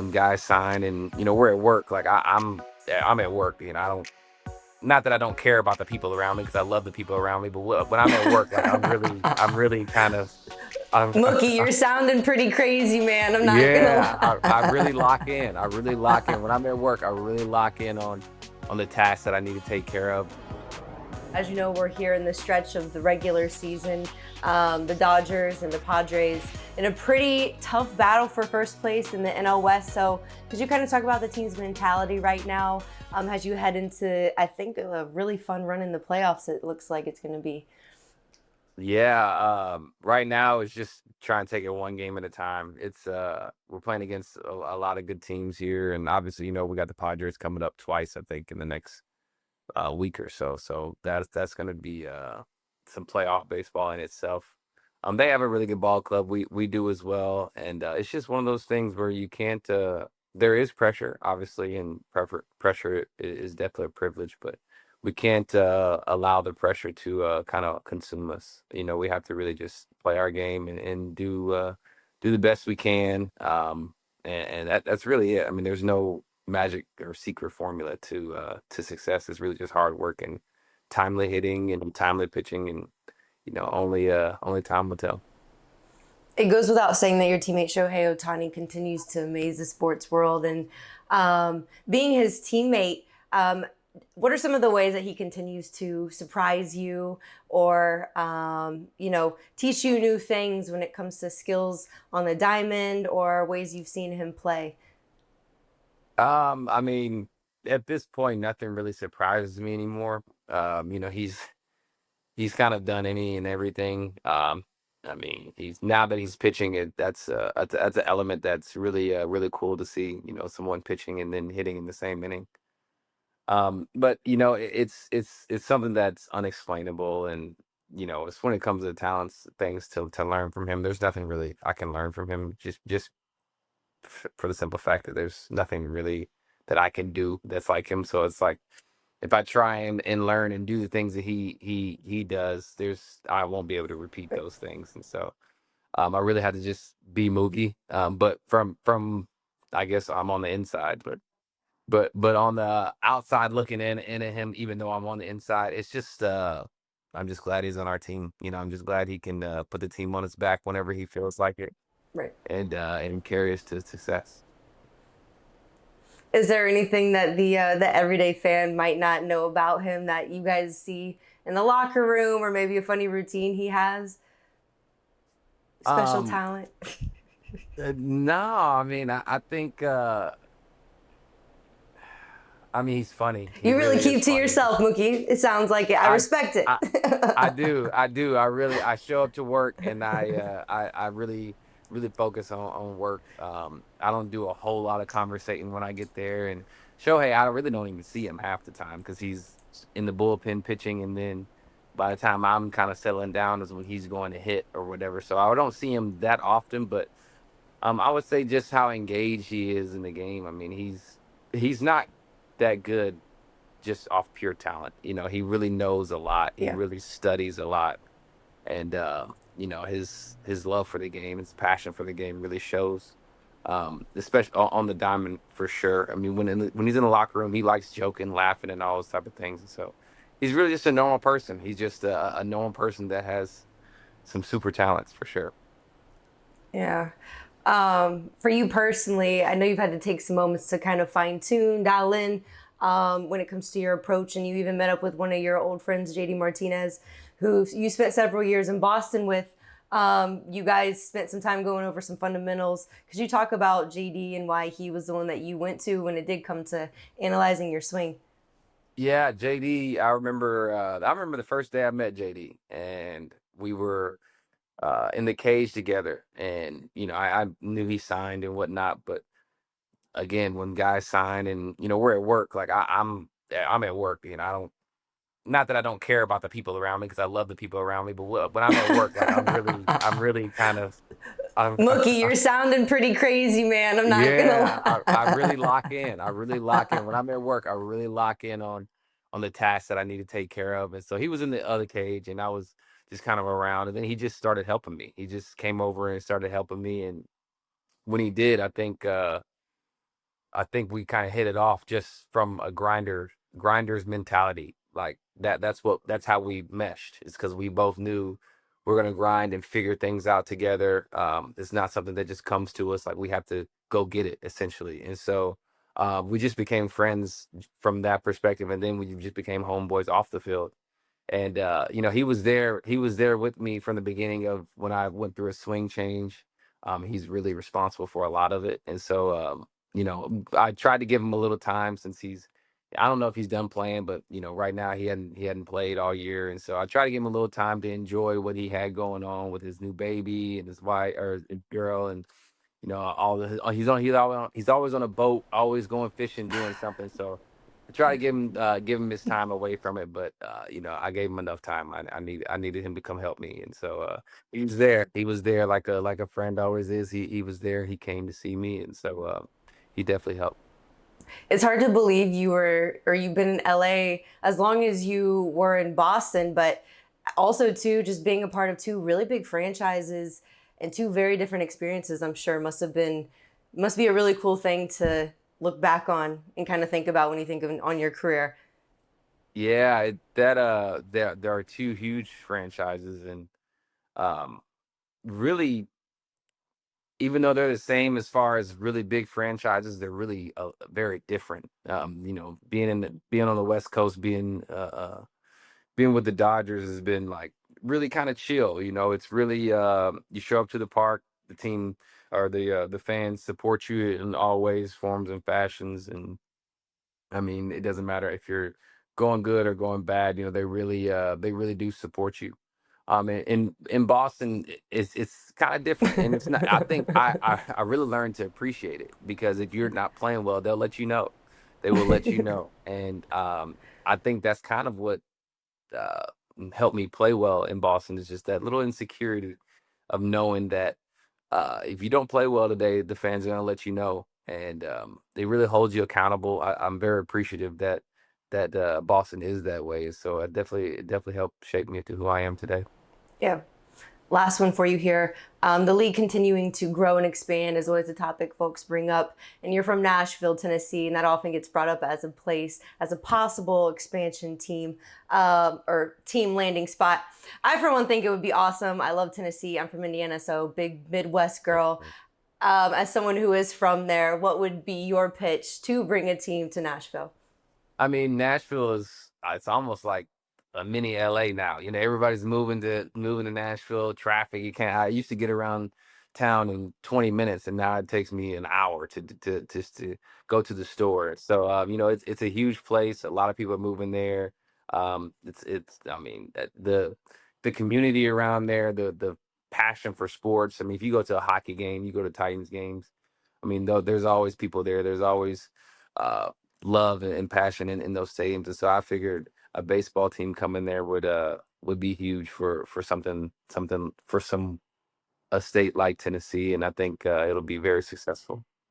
when guys sign and we're at work. Like I'm at work. I don't. Not that I don't care about the people around me because I love the people around me, but when I'm at work, like I'm really kind of, I'm, Mookie, you're sounding pretty crazy, man. I'm not gonna yeah, I lie. really lock in. I really lock in when I'm at work. I really lock in on the tasks that I need to take care of. As you know, we're here in the stretch of the regular season. The Dodgers and the Padres in a pretty tough battle for first place in the NL West. So, could you kind of talk about the team's mentality right now as you head into, I think, a really fun run in the playoffs? It looks like it's going to be. Yeah, right now it's just trying to take it one game at a time. We're playing against a lot of good teams here, and obviously, we got the Padres coming up twice, I think, in the next week or so. So that's going to be some playoff baseball in itself. They have a really good ball club. We do as well, and it's just one of those things where you can't. There is pressure, obviously, and pressure is definitely a privilege, but we can't allow the pressure to kind of consume us. We have to really just play our game and do the best we can. And that's really it. I mean, there's no magic or secret formula to success. It's really just hard work and timely hitting and timely pitching, and only time will tell. It goes without saying that your teammate Shohei Ohtani continues to amaze the sports world. And being his teammate, what are some of the ways that he continues to surprise you or, teach you new things when it comes to skills on the diamond or ways you've seen him play? I mean, at this point, nothing really surprises me anymore. He's kind of done any and everything. I mean, he's now that he's pitching it, that's an element that's really cool to see. Someone pitching and then hitting in the same inning. But it's something that's unexplainable, and it's when it comes to talents, things to learn from him. There's nothing really I can learn from him. Just for the simple fact that there's nothing really that I can do that's like him. So it's like if I try and learn and do the things that he does, I won't be able to repeat those things. And so I really had to just be Mookie. But from I guess I'm on the inside, but on the outside looking in at him, even though I'm on the inside, it's just I'm just glad he's on our team. I'm just glad he can put the team on his back whenever he feels like it, Right. and carry us to success. Is there anything that the everyday fan might not know about him that you guys see in the locker room, or maybe a funny routine he has? Special Um, talent. no, I mean I think I mean he's funny. He You really really is keep to funny. yourself, Mookie. It sounds like it. I I respect it. I I do. I show up to work and I really focus on work. I don't do a whole lot of conversating when I get there, and Shohei, I really don't even see him half the time because he's in the bullpen pitching, and then by the time I'm kind of settling down is when he's going to hit or whatever. So I don't see him that often, but I would say just how engaged he is in the game. I mean, he's not that good just off pure talent. He really knows a lot. He Yeah. really studies a lot, and his love for the game, his passion for the game, really shows. Especially on the diamond for sure. I mean, when he's in the locker room, he likes joking, laughing, and all those type of things. And so, he's really just a normal person. He's just a normal person that has some super talents for sure. Yeah. For you personally, I know you've had to take some moments to kind of fine tune, dial in when it comes to your approach, and you even met up with one of your old friends, JD Martinez, who you spent several years in Boston with. You guys spent some time going over some fundamentals. Could you talk about JD and why he was the one that you went to when it did come to analyzing your swing? Yeah, JD. I remember the first day I met JD, and we were in the cage together, and I knew he signed and whatnot, but again, when guys sign and we're at work, like I'm at work, I don't. Not that I don't care about the people around me because I love the people around me, but when I'm at work, like I'm really kind of, I'm, Mookie, you're sounding pretty crazy, man. I'm not gonna yeah, I really lie. lock in. I really lock in when I'm at work. I really lock in on the tasks that I need to take care of. And so he was in the other cage, and I was just kind of around. And then he just started helping me. He just came over and started helping me. And when he did, I think I think we kind of hit it off just from a grinder's mentality. Like that's how we meshed. It's because we both knew we're gonna grind and figure things out together. It's not something that just comes to us. Like we have to go get it essentially. And so we just became friends from that perspective, and then we just became homeboys off the field. And he was there with me from the beginning of when I went through a swing change. He's really responsible for a lot of it. And so I tried to give him a little time since I don't know if he's done playing, but right now he hadn't played all year. And so I tried to give him a little time to enjoy what he had going on with his new baby and his wife or his girl. And all the he's always on a boat, always going fishing, doing something. So I try to give him his time away from it, but I gave him enough time. I needed him to come help me, and so he was there. He was there like a friend always is. He was there. He came to see me, and so he definitely helped. It's hard to believe you've been in LA as long as you were in Boston, but also too just being a part of two really big franchises and two very different experiences. I'm sure must be a really cool thing to look back on and kind of think about when you think of on your career. Yeah, there are two huge franchises, and um, really, even though they're the same as far as really big franchises, they're really very different. Being on the West Coast, being with the Dodgers has been like really kind of chill. It's really you show up to the park, the team or the fans support you in all ways, forms, and fashions. And I mean, it doesn't matter if you're going good or going bad. They really do support you. In Boston, it's kind of different, and it's not. I think I really learned to appreciate it because if you're not playing well, they'll let you know. They will let you know, and I think that's kind of what uh, helped me play well in Boston is just that little insecurity of knowing that if you don't play well today, the fans are gonna let you know, and they really hold you accountable. I'm very appreciative that Boston is that way. So it definitely helped shape me to who I am today. Yeah. Last one for you here. The league continuing to grow and expand is always a topic folks bring up. And you're from Nashville, Tennessee, and that often gets brought up as a place, as a possible expansion team or team landing spot. I, for one, think it would be awesome. I love Tennessee. I'm from Indiana, so big Midwest girl. As someone who is from there, what would be your pitch to bring a team to Nashville? I mean, Nashville it's almost like a mini LA now. Everybody's moving to Nashville. Traffic, you can't. I used to get around town in 20 minutes, and now it takes me an hour to just to go to the store. So it's a huge place. A lot of people are moving there. It's I mean the community around there, the passion for sports. I mean, if you go to a hockey game, you go to Titans games. I mean, though there's always people there. There's always uh, love and passion in those stadiums. And so I figured a baseball team coming there would be huge for something for some a state like Tennessee, and I think it'll be very successful.